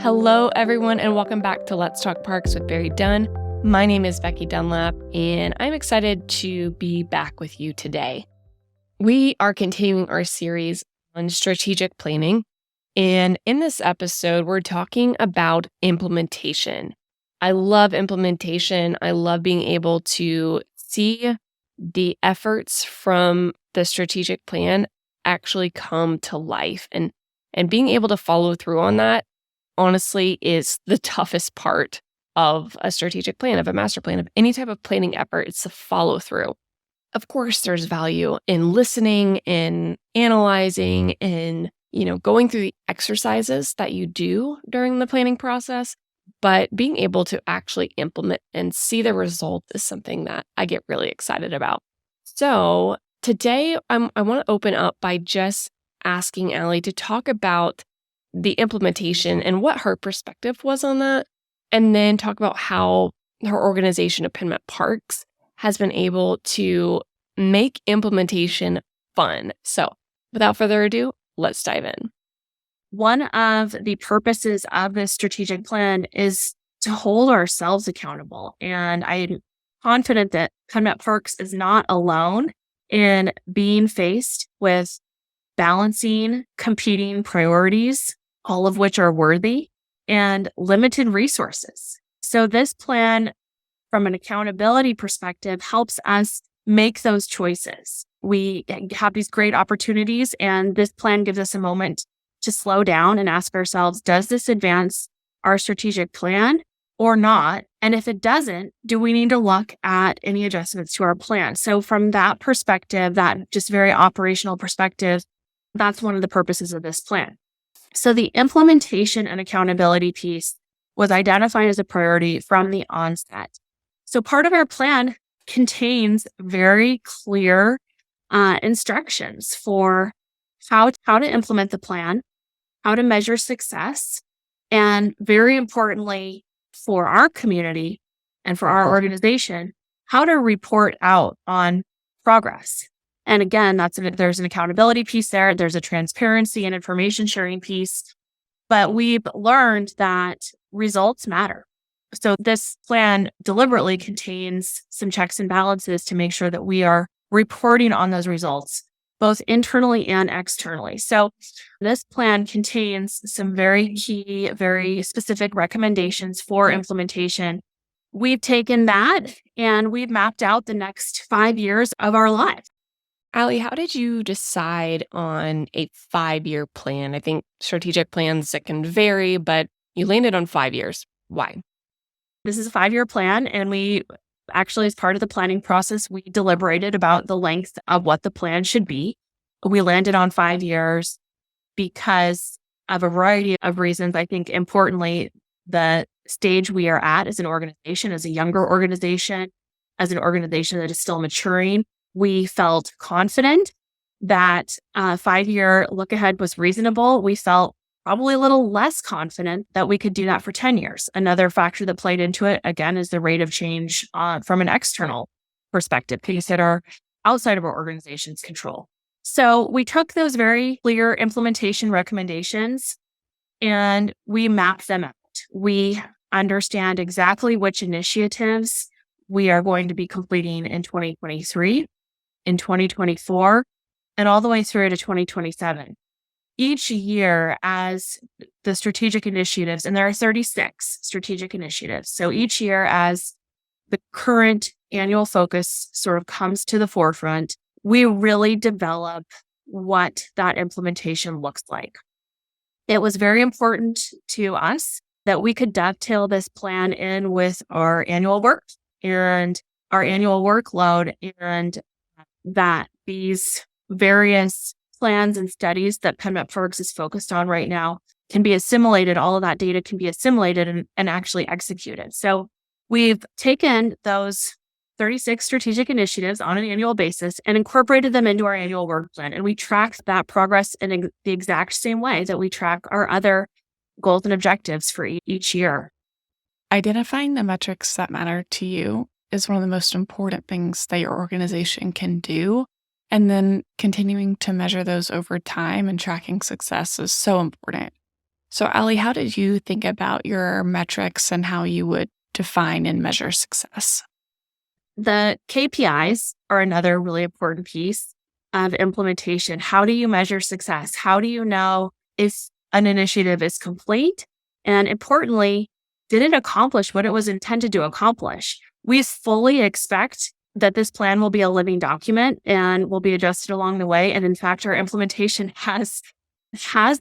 Hello, everyone, and welcome back to Let's Talk Parks with BerryDunn. My name is Becky Dunlap, and I'm excited to be back with you today. We are continuing our series on strategic planning, and in this episode, we're talking about implementation. I love implementation. I love being able to see the efforts from the strategic plan actually come to life, and being able to follow through on that honestly is the toughest part of a strategic plan, of a master plan, of any type of planning effort. It's the follow through. Of course, there's value in listening, in analyzing, in, going through the exercises that you do during the planning process. But being able to actually implement and see the result is something that I get really excited about. So today, I want to open up by just asking Ally to talk about the implementation and what her perspective was on that, and then talk about how her organization of PenMet Parks has been able to make implementation fun. So without further ado, let's dive in. One of the purposes of this strategic plan is to hold ourselves accountable. And I'm confident that PenMet Parks is not alone in being faced with balancing competing priorities, all of which are worthy, and limited resources. So this plan, from an accountability perspective, helps us make those choices. We have these great opportunities, and this plan gives us a moment to slow down and ask ourselves, does this advance our strategic plan or not? And if it doesn't, do we need to look at any adjustments to our plan? So from that perspective, that just very operational perspective, that's one of the purposes of this plan. So the implementation and accountability piece was identified as a priority from the onset. So part of our plan contains very clear instructions for how to implement the plan, how to measure success, and very importantly for our community and for our organization, how to report out on progress. And again, there's an accountability piece there. There's a transparency and information sharing piece. But we've learned that results matter. So this plan deliberately contains some checks and balances to make sure that we are reporting on those results, both internally and externally. So this plan contains some very key, very specific recommendations for implementation. We've taken that and we've mapped out the next 5 years of our lives. Ally, how did you decide on a 5-year plan? I think strategic plans that can vary, but you landed on 5 years. Why? This is a 5-year plan, and we actually, as part of the planning process, we deliberated about the length of what the plan should be. We landed on 5 years because of a variety of reasons. I think importantly, the stage we are at as an organization, as a younger organization, as an organization that is still maturing, we felt confident that a 5-year look ahead was reasonable. We felt probably a little less confident that we could do that for 10 years. Another factor that played into it, again, is the rate of change from an external perspective, things that are outside of our organization's control. So we took those very clear implementation recommendations and we mapped them out. We understand exactly which initiatives we are going to be completing in 2023, in 2024, and all the way through to 2027. Each year as the strategic initiatives, and there are 36 strategic initiatives. So each year as the current annual focus sort of comes to the forefront, we really develop what that implementation looks like. It was very important to us that we could dovetail this plan in with our annual work and our annual workload, and that these various plans and studies that PenMet Parks is focused on right now can be assimilated. All of that data can be assimilated and actually executed. So we've taken those 36 strategic initiatives on an annual basis and incorporated them into our annual work plan. And we track that progress in the exact same way that we track our other goals and objectives for each year. Identifying the metrics that matter to you is one of the most important things that your organization can do. And then continuing to measure those over time and tracking success is so important. So, Ally, how did you think about your metrics and how you would define and measure success? The KPIs are another really important piece of implementation. How do you measure success? How do you know if an initiative is complete? And importantly, did it accomplish what it was intended to accomplish? We fully expect that this plan will be a living document and will be adjusted along the way. And in fact, our implementation has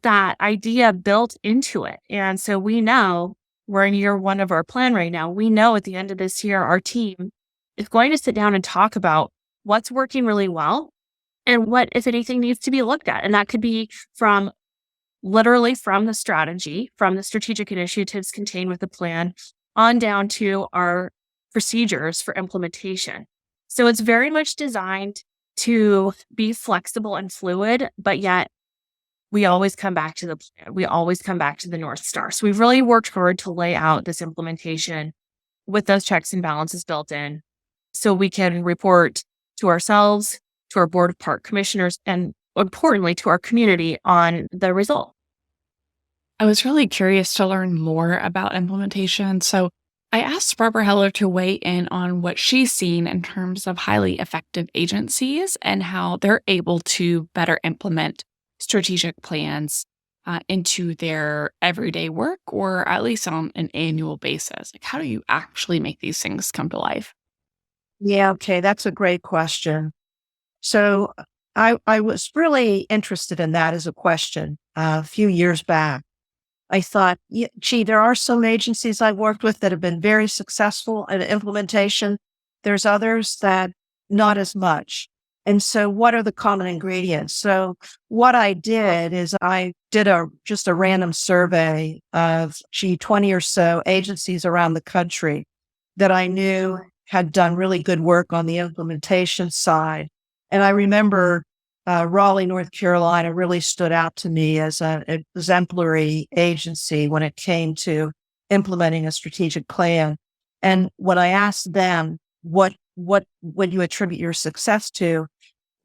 that idea built into it. And so we know we're in year one of our plan right now. We know at the end of this year, our team is going to sit down and talk about what's working really well and what, if anything, needs to be looked at. And that could be literally from the strategy, from the strategic initiatives contained with the plan on down to our procedures for implementation. So it's very much designed to be flexible and fluid, but yet we always come back to the plan. We always come back to the North Star. So we've really worked hard to lay out this implementation with those checks and balances built in so we can report to ourselves, to our board of park commissioners, and importantly, to our community on the result. I was really curious to learn more about implementation. So I asked Barbara Heller to weigh in on what she's seen in terms of highly effective agencies and how they're able to better implement strategic plans into their everyday work, or at least on an annual basis. Like, how do you actually make these things come to life? Yeah, okay, that's a great question. So I was really interested in that as a question a few years back. I thought, gee, there are some agencies I've worked with that have been very successful at implementation. There's others that not as much. And so what are the common ingredients? So what I did is I did just a random survey of 20 or so agencies around the country that I knew had done really good work on the implementation side. And I remember Raleigh, North Carolina really stood out to me as an exemplary agency when it came to implementing a strategic plan. And when I asked them, what would you attribute your success to?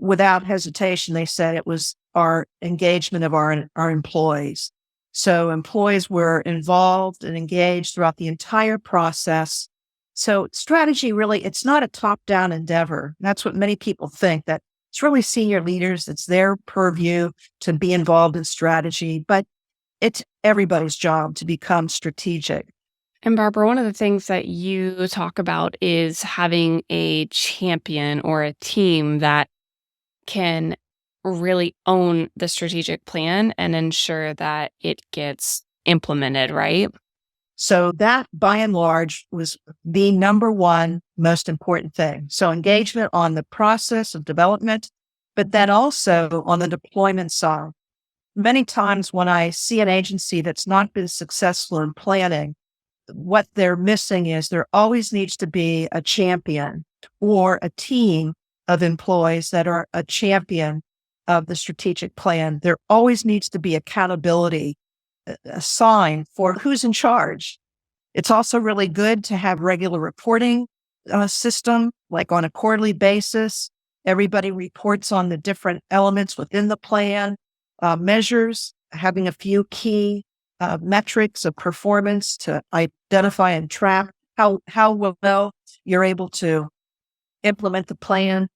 Without hesitation, they said it was our engagement of our employees. So employees were involved and engaged throughout the entire process. So strategy really, it's not a top-down endeavor. That's what many people think, that it's really senior leaders. It's their purview to be involved in strategy, but it's everybody's job to become strategic. And Barbara, one of the things that you talk about is having a champion or a team that can really own the strategic plan and ensure that it gets implemented, right? So that, by and large, was the number one most important thing. So engagement on the process of development, but then also on the deployment side. Many times when I see an agency that's not been successful in planning, what they're missing is there always needs to be a champion or a team of employees that are a champion of the strategic plan. There always needs to be accountability assigned for who's in charge. It's also really good to have regular reporting system, like on a quarterly basis. Everybody reports on the different elements within the plan, measures, having a few key metrics of performance to identify and track how well you're able to implement the plan.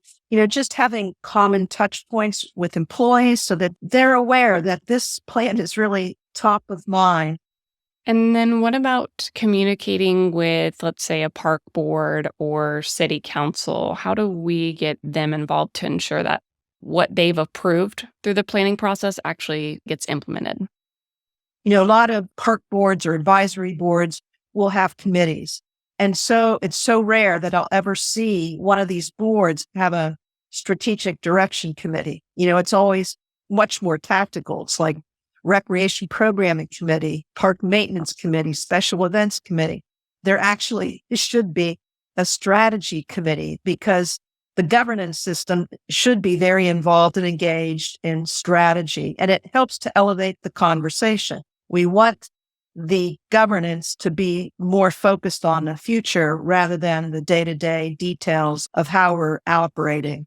Just having common touch points with employees so that they're aware that this plan is really top of mind. And then what about communicating with, let's say, a park board or city council? How do we get them involved to ensure that what they've approved through the planning process actually gets implemented? A lot of park boards or advisory boards will have committees. And so it's so rare that I'll ever see one of these boards have a strategic direction committee. It's always much more tactical. It's like recreation programming committee, park maintenance committee, special events committee. There actually should be a strategy committee because the governance system should be very involved and engaged in strategy, and it helps to elevate the conversation. We want the governance to be more focused on the future rather than the day-to-day details of how we're operating.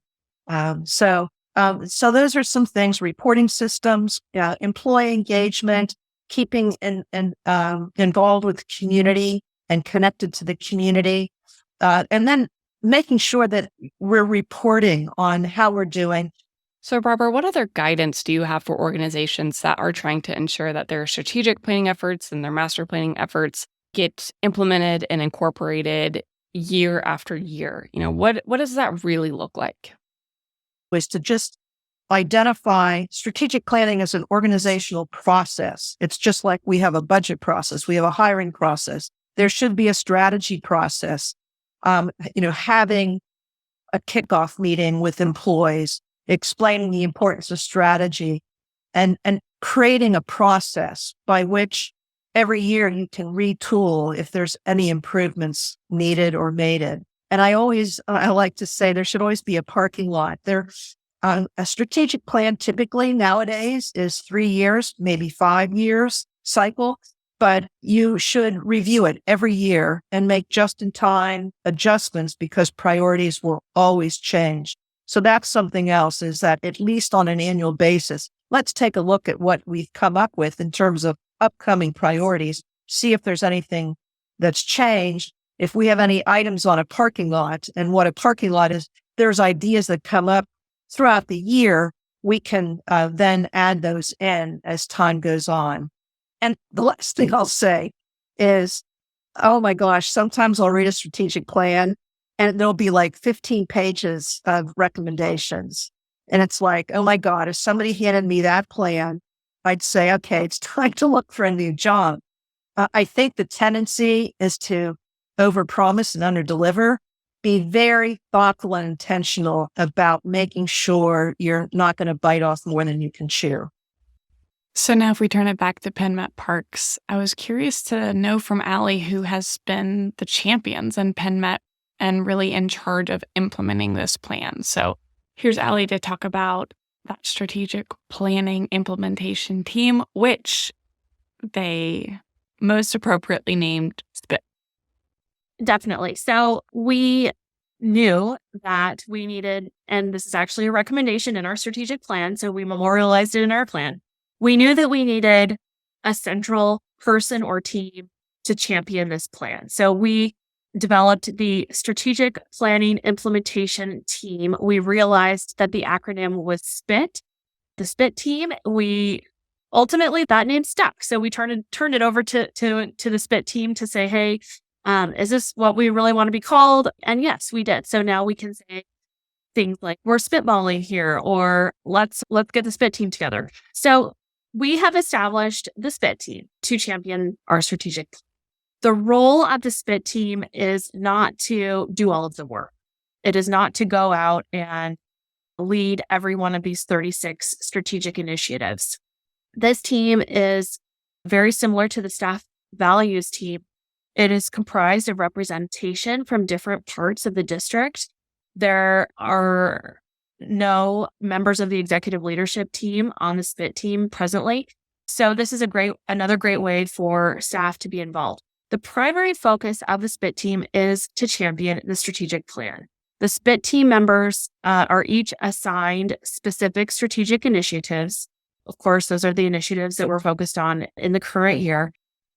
So those are some things: reporting systems, employee engagement, keeping involved with the community and connected to the community, and then making sure that we're reporting on how we're doing. So, Barbara, what other guidance do you have for organizations that are trying to ensure that their strategic planning efforts and their master planning efforts get implemented and incorporated year after year? What does that really look like? Was to just identify strategic planning as an organizational process. It's just like we have a budget process, we have a hiring process. There should be a strategy process. Having a kickoff meeting with employees, explaining the importance of strategy, and creating a process by which every year you can retool if there's any improvements needed or made it. And I like to say there should always be a parking lot. A strategic plan typically nowadays is 3 years, maybe 5 years cycle, but you should review it every year and make just-in-time adjustments because priorities will always change. So that's something else, is that at least on an annual basis, let's take a look at what we've come up with in terms of upcoming priorities, see if there's anything that's changed. If we have any items on a parking lot, and what a parking lot is, there's ideas that come up throughout the year, we can then add those in as time goes on. And the last thing I'll say is, oh my gosh, sometimes I'll read a strategic plan and there'll be like 15 pages of recommendations. And it's like, oh my God, if somebody handed me that plan, I'd say, okay, it's time to look for a new job. I think the tendency is to overpromise and underdeliver. Be very thoughtful and intentional about making sure you're not going to bite off more than you can chew. So now if we turn it back to PenMet Parks, I was curious to know from Ally, who has been the champions in PenMet and really in charge of implementing this plan. So here's Ally to talk about that strategic planning implementation team, which they most appropriately named SPIT. Definitely. So we knew that we needed, and this is actually a recommendation in our strategic plan, so we memorialized it in our plan. We knew that we needed a central person or team to champion this plan. So we developed the strategic planning implementation team. We realized that the acronym was SPIT, the SPIT team. Ultimately that name stuck. So we turned it over to the SPIT team to say, hey, is this what we really want to be called? And yes, we did. So now we can say things like, we're spitballing here, or let's get the SPIT team together. So we have established the SPIT team to champion our strategic plan. The role of the SPIT team is not to do all of the work. It is not to go out and lead every one of these 36 strategic initiatives. This team is very similar to the staff values team. It is comprised of representation from different parts of the district. There are no members of the executive leadership team on the SPIT team presently. So this is another great way for staff to be involved. The primary focus of the SPIT team is to champion the strategic plan. The SPIT team members are each assigned specific strategic initiatives. Of course, those are the initiatives that we're focused on in the current year,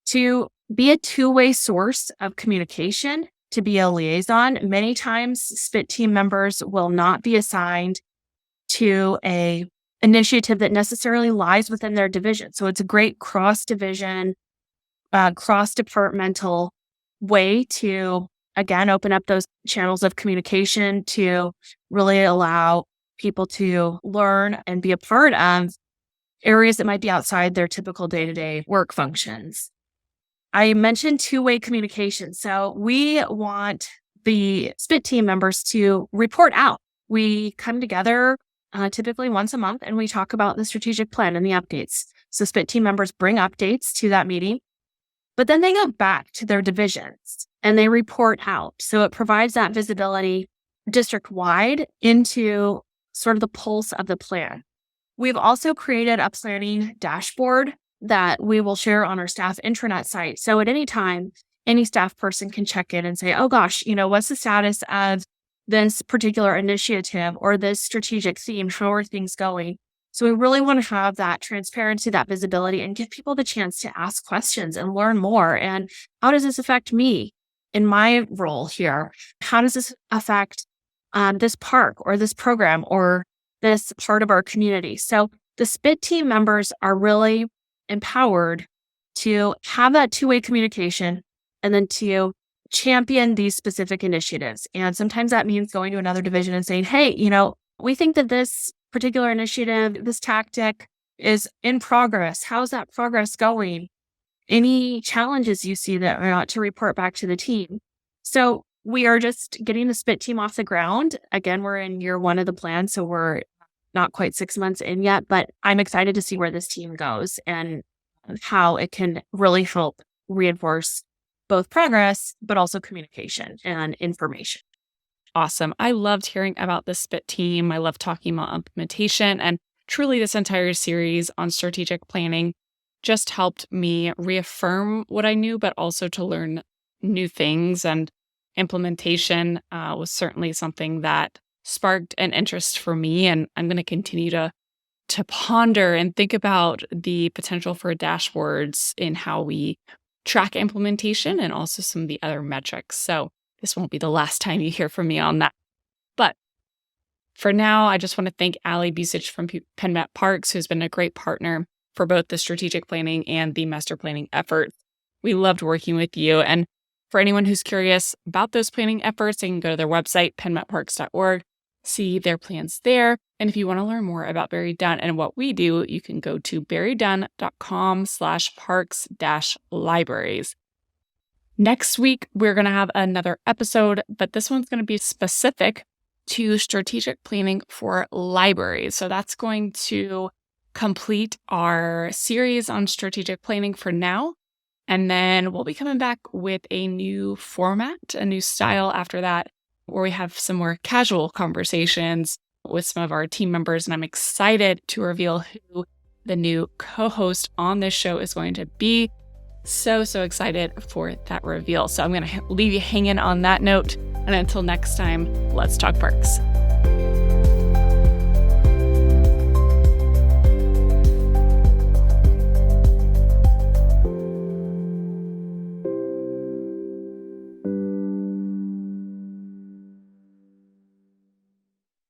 to be a two-way source of communication, to be a liaison. Many times, SPIT team members will not be assigned to a initiative that necessarily lies within their division. So it's a great cross-division, cross-departmental way to, again, open up those channels of communication to really allow people to learn and be a part of areas that might be outside their typical day-to-day work functions. I mentioned two-way communication. So we want the SPIT team members to report out. We come together typically once a month and we talk about the strategic plan and the updates. So SPIT team members bring updates to that meeting, but then they go back to their divisions and they report out. So it provides that visibility district-wide into sort of the pulse of the plan. We've also created a planning dashboard that we will share on our staff intranet site. So at any time, any staff person can check in and say, oh gosh, what's the status of this particular initiative or this strategic theme? How are things going? So we really want to have that transparency, that visibility, and give people the chance to ask questions and learn more. And how does this affect me in my role here? How does this affect this park or this program or this part of our community? So the SPIT team members are really empowered to have that two-way communication and then to champion these specific initiatives. And sometimes that means going to another division and saying, hey, we think that this particular initiative, this tactic is in progress. How's that progress going? Any challenges you see that are not to report back to the team? So we are just getting the SPIT team off the ground. Again, we're in year 1 of the plan, so we're not quite 6 months in yet, but I'm excited to see where this team goes and how it can really help reinforce both progress, but also communication and information. Awesome. I loved hearing about the SPIT team. I love talking about implementation, and truly this entire series on strategic planning just helped me reaffirm what I knew, but also to learn new things. And implementation was certainly something that sparked an interest for me. And I'm going to continue to ponder and think about the potential for dashboards in how we track implementation and also some of the other metrics. So this won't be the last time you hear from me on that. But for now, I just want to thank Ally Bujacich from PenMet Parks, who's been a great partner for both the strategic planning and the master planning efforts. We loved working with you. And for anyone who's curious about those planning efforts, they can go to their website, penmetparks.org, see their plans there. And if you want to learn more about BerryDunn and what we do, you can go to berrydunn.com/parks-libraries. Next week, we're going to have another episode, but this one's going to be specific to strategic planning for libraries. So that's going to complete our series on strategic planning for now. And then we'll be coming back with a new format, a new style after that, where we have some more casual conversations with some of our team members. And I'm excited to reveal who the new co-host on this show is going to be. So excited for that reveal. So I'm going to leave you hanging on that note. And until next time, let's talk parks.